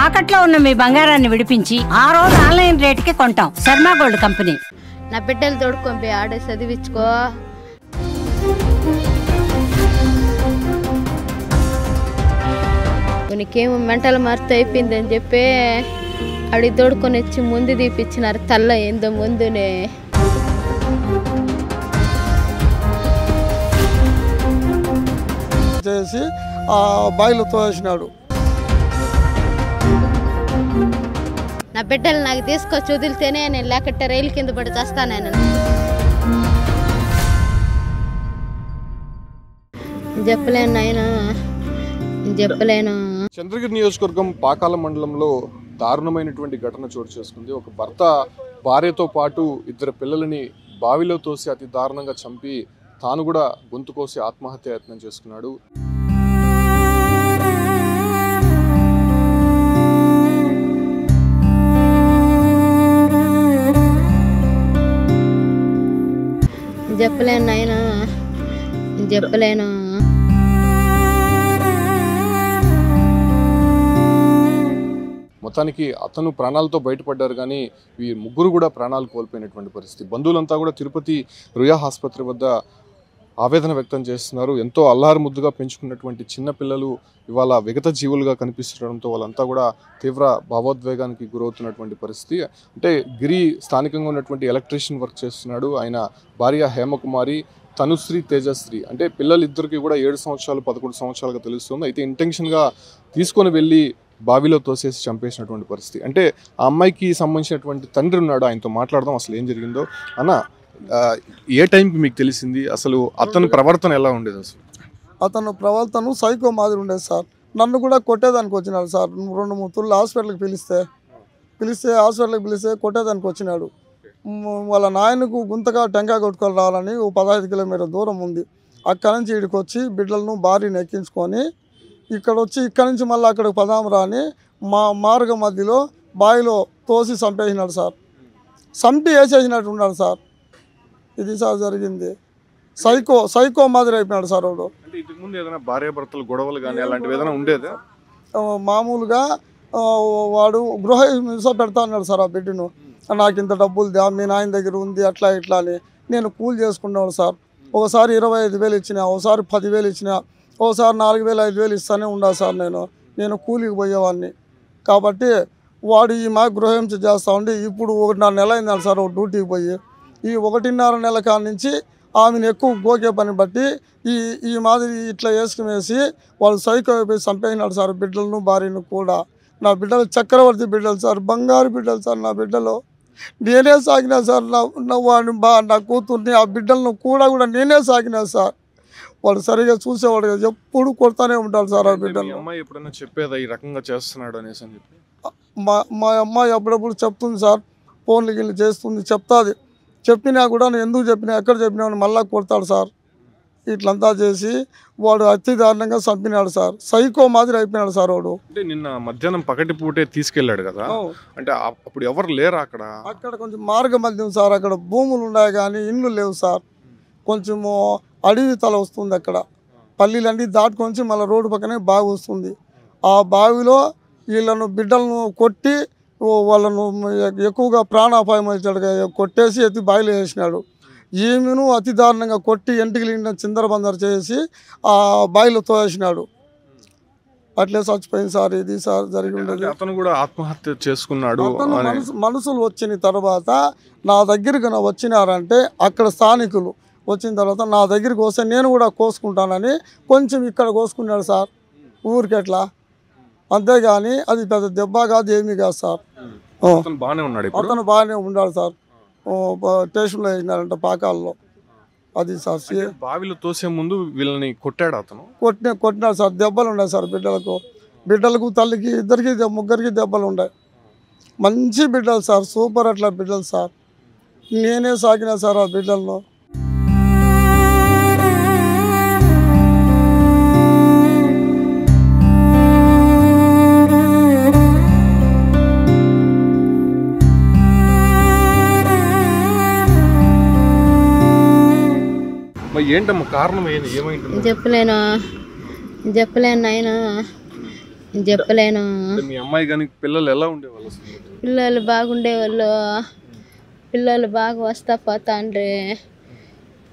తాకట్లో ఉన్న మీ బంగారాన్ని విడిపించి ఆ రోజు ఆన్లైన్ రేటుకి కొంటాం. Sharma gold company. నా బిడ్డలు తోడుకొని ఆడే చదివించుకో. నీకేమో మెంటల్ మార్పు అయిపోయిందని చెప్పి అడిగి తోడుకొని వచ్చి ముందు తీపిచ్చినారు. తల్ల ఏందో ముందునే చేసి ఆ బాయిలో తోసినాడు. నా బిడ్డలు నాకు తీసుకొచ్చి వదిలితేనే నేను లేకపోతే రైలు కింద పడి చేస్తాను. చెప్పలేను నాయన, చెప్పలేను. చంద్రగిరి నియోజకవర్గం పాకాల మండలంలో దారుణమైనటువంటి ఘటన చోటు చేసుకుంది. ఒక భర్త భార్యతో పాటు 2 పిల్లలని బావిలో తోసి అతి దారుణంగా చంపి తాను కూడా గొంతు కోసి ఆత్మహత్య యత్నం చేసుకున్నాడు. చెప్పలేను నాయన, చెప్పలేను. మొత్తానికి అతను ప్రాణాలతో బయటపడ్డారు, కానీ ఈ ముగ్గురు కూడా ప్రాణాలు కోల్పోయినటువంటి పరిస్థితి. బంధువులంతా కూడా తిరుపతి రుయా ఆసుపత్రి వద్ద ఆవేదన వ్యక్తం చేస్తున్నారు. ఎంతో అల్లారు ముద్దుగా పెంచుకున్నటువంటి చిన్న పిల్లలు ఇవాళ విగత జీవులుగా కనిపిస్తుండడంతో వాళ్ళంతా కూడా తీవ్ర భావోద్వేగానికి గురవుతున్నటువంటి పరిస్థితి. అంటే గిరి స్థానికంగా ఉన్నటువంటి ఎలక్ట్రీషియన్ వర్క్ చేస్తున్నాడు. ఆయన భార్య హేమకుమారి, తనుశ్రీ, తేజశ్రీ. అంటే పిల్లలిద్దరికి కూడా 7 సంవత్సరాలు 11 సంవత్సరాలుగా తెలుస్తుంది. అయితే ఇంటెన్షన్గా తీసుకొని వెళ్ళి బావిలో తోసేసి చంపేసినటువంటి పరిస్థితి. అంటే ఆ అమ్మాయికి సంబంధించినటువంటి తండ్రి ఉన్నాడు, ఆయనతో మాట్లాడదాం అసలు ఏం జరిగిందో. అన్న, ఏ టైంకి మీకు తెలిసింది? అసలు అతని ప్రవర్తన ఎలా ఉండేది? అసలు అతను ప్రవర్తన సైకో మాదిరి ఉండేది సార్. నన్ను కూడా కొట్టేదానికి వచ్చినాడు సార్. 2-3 తుళ్ళు హాస్పిటల్కి పిలిస్తే హాస్పిటల్కి పిలిస్తే కొట్టేదానికి వచ్చినాడు. వాళ్ళ నాయనకు గుంతగా టెంకాయ కొట్టుకొని రావాలని 15 కిలోమీటర్ల దూరం ఉంది. అక్కడి నుంచి ఇక్కడికి వచ్చి బిడ్డలను భార్యను ఎక్కించుకొని ఇక్కడి నుంచి మళ్ళీ అక్కడికి పదామరా అని మార్గ మధ్యలో బావిలో తోసి చంపేసినాడు సార్. చంపి వేసేసినట్టు ఉన్నాడు సార్. ఇది సార్ జరిగింది. సైకో మాదిరి అయిపోయినాడు సార్ వాడు. అంటే ఇంతకుముందు ఏదైనా భార్యాభర్తలు గొడవలు కానీ అలాంటివి ఏదైనా ఉండేదా? మామూలుగా వాడు గృహ హింస పెడతా అన్నాడు సార్. ఆ బిడ్డను నాకు ఇంత డబ్బులు దా, మీ నాయన దగ్గర ఉంది, అట్లా ఇట్లా అని. నేను కూలి చేసుకునేవాడు సార్. ఒకసారి 25,000 ఇచ్చినా, ఒకసారి 10,000 ఇచ్చినా, ఒకసారి 4,000 5,000 ఇస్తానే ఉండా సార్. నేను కూలికి పోయేవాడిని కాబట్టి వాడు ఈ మా గృహహింస చేస్తూ ఉండి ఇప్పుడు 1.5 నెల అయింది సార్ డ్యూటీకి పోయి. ఈ 1.5 నెల కాడ నుంచి ఆమెను ఎక్కువ గోకే పని బట్టి ఈ మాదిరి ఇట్లా వేసుకునేసి వాళ్ళు సైకో అయిపోయి చంపేసినాడు సార్. బిడ్డలను భార్యను కూడా. నా బిడ్డలు చక్రవర్తి బిడ్డలు సార్, బంగారు బిడ్డలు సార్. నా బిడ్డలు నేనే సాగినా సార్. నా కూతుర్ని ఆ బిడ్డలను కూడా నేనే సాగినా సార్. వాడు సరిగా చూసేవాడు కదా, ఎప్పుడు కొడతానే ఉంటాడు సార్ ఆ బిడ్డలు. అమ్మాయి ఎప్పుడైనా చెప్పేదా ఈ రకంగా చేస్తున్నాడు అనేసి అని చెప్పి? మా అమ్మాయి అప్పుడప్పుడు చెప్తుంది సార్. ఫోన్లు గిల్లు చేస్తుంది, చెప్తాది. చెప్పినా కూడా నేను ఎందుకు చెప్పినా, ఎక్కడ చెప్పినా మళ్ళా కొడతాడు సార్. ఇట్లంతా చేసి వాడు అతి దారుణంగా చంపినాడు సార్. సైకో మాదిరి అయిపోయినాడు సార్ వాడు. అంటే నిన్న మధ్యాహ్నం పగటి పూటే తీసుకెళ్ళాడు కదా, అంటే అప్పుడు ఎవరు లేరా అక్కడ? అక్కడ కొంచెం మార్గ మధ్యం సార్. అక్కడ భూములు ఉన్నాయి కానీ ఇండ్లు లేవు సార్. కొంచెము అడవి తల వస్తుంది అక్కడ. పల్లీలన్నీ దాటుకొని మళ్ళీ రోడ్డు పక్కనే బావి వస్తుంది. ఆ బావిలో వీళ్ళను బిడ్డలను కొట్టి వాళ్ళను ఎక్కువగా ప్రాణాపాయం వచ్చాడు కొట్టేసి ఎత్తి బావిలో వేసినాడు. ఈమెను అతి దారుణంగా కొట్టి ఎంటికలు చిందరబందర చేసి ఆ బావిలో తోసినాడు. అట్లే చచ్చిపోయింది సార్. ఇది సార్ జరిగి ఉండేది. అతను కూడా ఆత్మహత్య చేసుకున్నాడు. మనుషులు వచ్చిన తర్వాత నా దగ్గరికి వచ్చినారంటే అక్కడ స్థానికులు వచ్చిన తర్వాత నా దగ్గరికి వస్తే నేను కూడా కోసుకుంటానని కొంచెం ఇక్కడ కోసుకున్నాడు సార్. ఊరికి ఎట్లా, అంతేగాని అది పెద్ద దెబ్బ కాదు, ఏమీ కాదు సార్. అతను బాగానే ఉన్నాడు సార్. స్టేషన్లో వేసినారంట పాకాల్లో. అది సార్. బావిలో తోసే ముందు వీళ్ళని కొట్టాడు అతను. కొట్టినాడు సార్. దెబ్బలు ఉన్నాయి సార్ బిడ్డలకు తల్లికి ముగ్గురికి దెబ్బలు ఉన్నాయి. మంచి బిడ్డలు సార్, సూపర్ అట్లా బిడ్డలు సార్. నేనే సాకినా సార్ ఆ బిడ్డలను. ఏంటమ్మా కారణం? ఏమైంది? చెప్పలేను నాయన. నేను చెప్పలేను. మీ అమ్మాయి కానీ పిల్లలు ఎలా ఉండేవాళ్ళు అసలు? పిల్లలు బాగుండేవాళ్ళు, పిల్లలు బాగా వస్తా పోతా అండ్రి.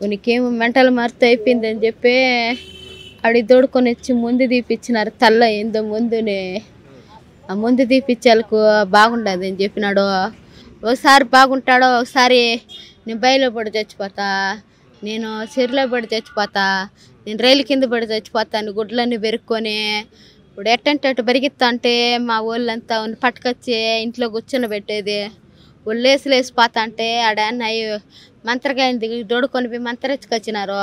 ఉనికేమో మెంటల్ మార్పు అయిపోయిందని చెప్పి అడి తోడుకొని వచ్చి ముందు తీపిచ్చినారు. తల్ల ఏందో ముందునే ఆ ముందు తీపిచ్చేలకు బాగుండదు అని చెప్పినాడు. ఒకసారి బాగుంటాడో, ఒకసారి నేను బయలో పడి చచ్చిపోతా, నేను చెరులో పడి చచ్చిపోతా, నేను రైలు కింద పడి చచ్చిపోతాను, గుడ్లన్నీ పెరుక్కొని. ఇప్పుడు ఎట్టంటే అటు పెరిగిస్తా అంటే మా ఊళ్ళంతా పట్టుకొచ్చి ఇంట్లో కూర్చొని పెట్టేది. ఒళ్ళేసి లేసిపోతా అంటే ఆడ అయ్యి మంత్రగాయని దిగి దొడుకొని పోయి మంత్రించుకొచ్చినారు.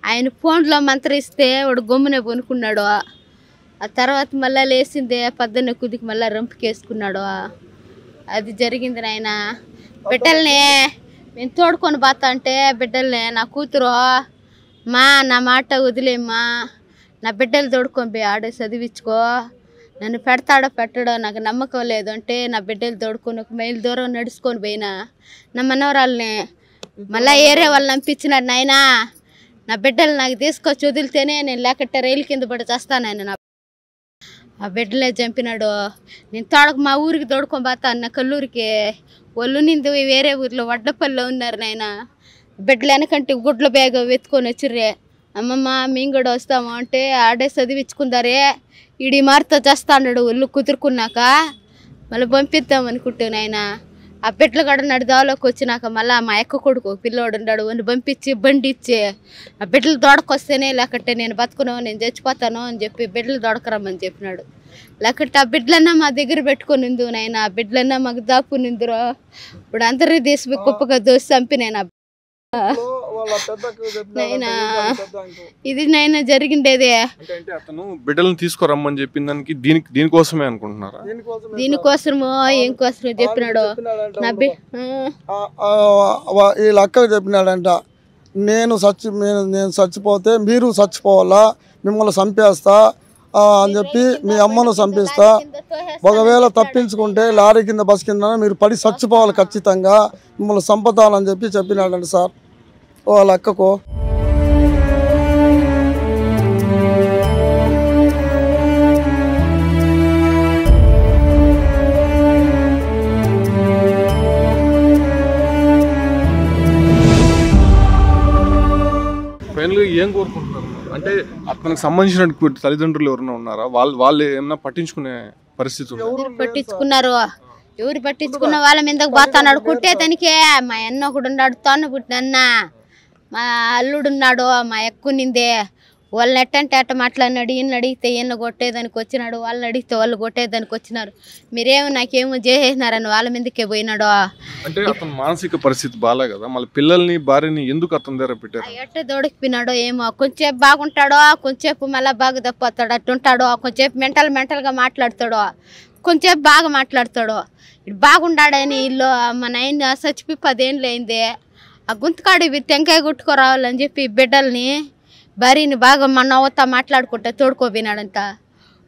ఆయన ఫోన్లో మంత్రిస్తే వాడు గమ్మునే కొనుక్కున్నాడు. ఆ తర్వాత మళ్ళీ లేచిందే పొద్దున్న కుదికి మళ్ళీ రంపుకేసుకున్నాడు. అది జరిగింది నాయన. బిడ్డల్ని నేను తోడుకొని పోతా అంటే బిడ్డల్ని నా కూతురు మా నా మాట వదిలేమ్మా, నా బిడ్డలు తోడుకొని పోయి ఆడే చదివించుకో, నన్ను పెడతాడో పెట్టడో నాకు నమ్మకం లేదు అంటే నా బిడ్డలు తోడుకొని 1 మైలు దూరం నడుచుకొని పోయినా. నా మనవరాల్ని మళ్ళీ ఏరే వాళ్ళు నంపించినాడు. నాయనా నా బిడ్డలు నాకు తీసుకొచ్చి వదిలితేనే నేను, లేకపోతే రైలు కింద పడి చేస్తాను. నా ఆ బిడ్డలే చంపినాడు. నేను తోడకు మా ఊరికి తోడుకొని పోతా అన్న కల్లూరికి. ఒళ్ళు నింది వేరే ఊర్లో వడ్డపల్లిలో ఉన్నారు నాయన. బిడ్డలు వెనకంటే గుడ్ల బ్యాగ్ వెతుకొని వచ్చిర్రే. అమ్మమ్మ మేము కూడా వస్తాము అంటే ఆడే చదివించుకుందారే, ఈడి మారితో చేస్తా అన్నాడు. ఒళ్ళు కుదురుకున్నాక మళ్ళీ పంపిద్దాం అనుకుంటాను నాయన. ఆ బిడ్డలు కూడా నడిదాలోకి వచ్చినాక మళ్ళీ మా అక్క కొడుకు పిల్లోడు ఉన్నాడు, వాడిని పంపించి బండి ఇచ్చి ఆ బిడ్డలు దొడకొస్తేనే, లేకపోతే నేను బతుకును నేను చచ్చిపోతాను అని చెప్పి బిడ్డలు దొడకరమ్మని చెప్పినాడు. లేకపోతే ఆ బిడ్డలన్నా మా దగ్గర పెట్టుకొని ఉంది నాయన. ఆ బిడ్డలన్నా మాకు దాక్కునిందిరో. ఇప్పుడు అందరినీ తీసి కుప్పగా దోసి చంపినాయన. నైనా ఇది నైనా జరిగిండేదే. అంటే అతను బిడ్డలను తీసుకురమ్మని చెప్పిన దానికి దీనికోసమే అనుకుంటున్నారా? దీనికోసమో ఏం కోసమో చెప్పినాడు. వీళ్ళ అక్కకు చెప్పినాడంట, నేను చచ్చిపోతే మీరు చచ్చిపోవాలా, మిమ్మల్ని చంపేస్తా అని చెప్పి మీ అమ్మను చంపిస్తా, ఒకవేళ తప్పించుకుంటే లారీ కింద బస్ కింద మీరు పడి చచ్చిపోవాలి, ఖచ్చితంగా మిమ్మల్ని చంపుతానని చెప్పి చెప్పినాడండి సార్ వాళ్ళ అక్కకు. ఫైనల్గా ఏం కోరుకుంటున్నారు? అంటే అతనికి సంబంధించిన తల్లిదండ్రులు ఎవరైనా ఉన్నారా? వాళ్ళు ఏమన్నా పట్టించుకునే పరిస్థితి పట్టించుకున్నారు? ఎవరు పట్టించుకున్న వాళ్ళ మీదకి పోతున్నాడు. కుట్టేదానికే మా అన్న ఒకడు ఉన్నాడు, తోన్న పుట్టినన్న మా అల్లుడు ఉన్నాడు, మా ఎక్కునిందే. వాళ్ళని ఎట్టంటే అట్ట మాట్లాడినాడు. ఈయన అడిగితే ఈయన కొట్టేదానికి వచ్చినాడు, వాళ్ళని అడిగితే వాళ్ళు కొట్టేదానికి వచ్చినారు. మీరేమో నాకేమో చేసేసినారని వాళ్ళ మీదకే పోయినాడు. అంటే అతను మానసిక పరిస్థితి బాగా కదా, మళ్ళీ పిల్లల్ని భార్యని ఎందుకు అతని దగ్గర పెట్టారు? ఎట్ట దొడికిపోయినాడో ఏమో. కొంచెంసేపు బాగుంటాడో, కొంచెంసేపు మళ్ళీ బాగా తప్పిపోతాడు. అట్టుంటాడో. కొంచెంసేపు మెంటల్గా మాట్లాడతాడో, కొంచెంసేపు బాగా మాట్లాడతాడు. ఇటు బాగుండాడని ఇల్లు మా నాయన చచ్చిపోయి 10 ఏళ్ళు అయింది. ఆ గుంతకాడి టెంకాయ కొట్టుకోరావాలని చెప్పి బిడ్డల్ని భార్యని బాగా మన అవుతా మాట్లాడుకుంటా తోడుకోపోయినాడంట.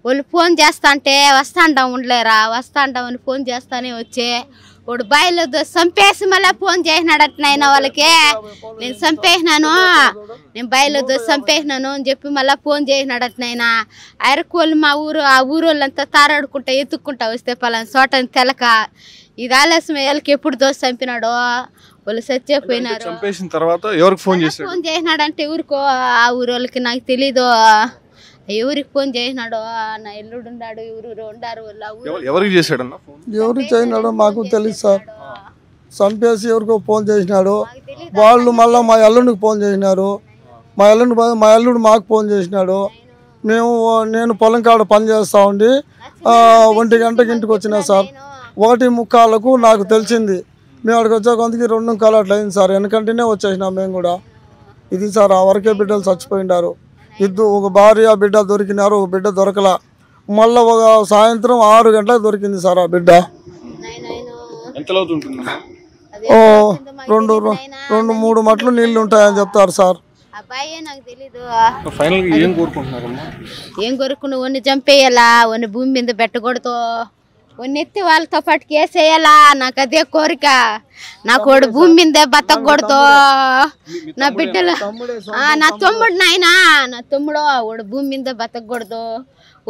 వాళ్ళు ఫోన్ చేస్తా అంటే వస్తాంటాం ఉండలేరా, వస్తాంటామని ఫోన్ చేస్తానే వచ్చే వాడు బాయిలో చంపేసి మళ్ళీ ఫోన్ చేసినాడట నాయన వాళ్ళకి. నేను చంపేసినాను, నేను బాయిలో చంపేసినాను అని చెప్పి మళ్ళీ ఫోన్ చేసినాడట నాయన. అరకోళ్ళు మా ఊరు, ఆ ఊరు వాళ్ళంతా తారాడుకుంటా ఎత్తుక్కుంటా వస్తే పలానా చోటని తెలక ఇది ఆలస్యం వాళ్ళకి ఎప్పుడు దోశ చంపినాడో వాళ్ళు చచ్చిపోయినారు. చంపేసిన తర్వాత ఎవరికి ఫోన్ చేసినాడంటే ఎవరికో ఆ ఊరు వాళ్ళకి నాకు తెలీదు. ఎవరికి ఫోన్ చేసినాడో, నా ఎల్లుడు ఉన్నాడు, ఎవరు ఉండారు ఎవరికి చేశాడన్నా ఫోన్? ఎవరికి చేసినాడో మాకు తెలియదు సార్. చంపేసి ఎవరికో ఫోన్ చేసినాడు. వాళ్ళు మళ్ళీ మా అల్లుడికి ఫోన్ చేసినారు. మా అల్లుడు మాకు ఫోన్ చేసినాడు. నేను పొలం కాడ పని చేస్తూ ఉండి 1 గంటకి ఇంటికి వచ్చినా సార్. 1:45కు నాకు తెలిసింది. మేము అక్కడికి వచ్చే కొంతకి 2:15 అట్లా అయింది సార్. వెనకంటేనే వచ్చేసినాం మేము కూడా. ఇది సార్ ఆ వరకే బిడ్డలు చచ్చిపోయినారు. ఒక భార్య బిడ్డ దొరికినారు, ఒక బిడ్డ దొరకలా. మళ్ళీ ఒక సాయంత్రం 6 గంటలకు దొరికింది సార్ ఆ బిడ్డ. 2-3 మట్లు నీళ్ళు ఉంటాయని చెప్తారు సార్. ఏం కోరుకున్నా వన్ని చంపేయాలా, వన్ని భూమి మీద పెట్టకూడదు, వన్ని ఎత్తి వాళ్ళతో పాటు కేసేయాలా. నాకు అదే కోరిక. నాకు వాడు భూమి మీద బతకూడదు. నా బిడ్డలు నా తమ్ముడు నాయనా, నా తమ్ముడు వాడు భూమి మీద బతకూడదు.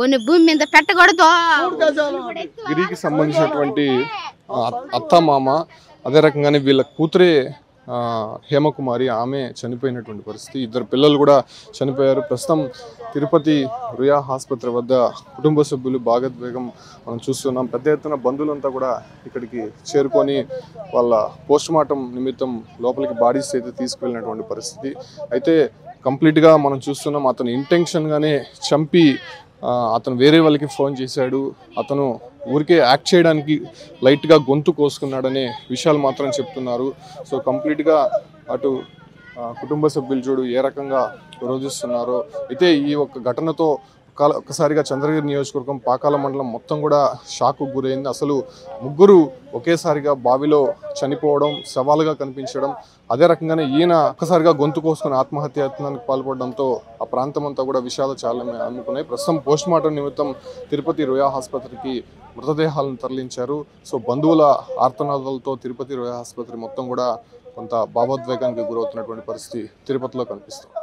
ఓని భూమి మీద పెట్టకూడదు. గిరికి సంబంధించినటువంటి అత్త మామ, అదే రకంగానే వీళ్ళ కూతురే హేమకుమారి, ఆమె చనిపోయినటువంటి పరిస్థితి. ఇద్దరు పిల్లలు కూడా చనిపోయారు. ప్రస్తుతం తిరుపతి రుయా ఆసుపత్రి వద్ద కుటుంబ సభ్యులు భాగోద్వేగం మనం చూస్తున్నాం. పెద్ద ఎత్తున బంధువులంతా కూడా ఇక్కడికి చేరుకొని వాళ్ళ పోస్ట్ మార్టం నిమిత్తం లోపలికి బాడీస్ అయితే తీసుకువెళ్ళినటువంటి పరిస్థితి. అయితే కంప్లీట్గా మనం చూస్తున్నాం, అతను ఇంటెన్షన్గానే చంపి అతను వేరే వాళ్ళకి ఫోన్ చేశాడు, అతను ఊరికే యాక్ట్ చేయడానికి లైట్గా గొంతు కోసుకున్నాడనే విషయాలు మాత్రం చెప్తున్నారు. సో కంప్లీట్గా అటు కుటుంబ సభ్యులు చూడు ఏ రకంగా విరోధిస్తున్నారో. అయితే ఈ ఒక్క ఘటనతో ఒక్కసారిగా చంద్రగిరి నియోజకవర్గం పాకాల మండలం మొత్తం కూడా షాక్కు గురైంది. అసలు ముగ్గురు ఒకేసారిగా బావిలో చనిపోవడం సవాలుగా కనిపించడం, అదే రకంగానే ఈయన ఒక్కసారిగా గొంతు కోసుకుని ఆత్మహత్యాయత్నానికి పాల్పడడంతో ఆ ప్రాంతం అంతా కూడా విషాద చాలమే అందుకున్నాయి. ప్రస్తుతం పోస్ట్ మార్టం నిమిత్తం తిరుపతి రుయా ఆసుపత్రికి మృతదేహాలను తరలించారు. సో బంధువుల ఆర్తనాదాలతో తిరుపతి రుయా ఆసుపత్రి మొత్తం కూడా కొంత భావోద్వేగానికి గురవుతున్నటువంటి పరిస్థితి తిరుపతిలో కనిపిస్తుంది.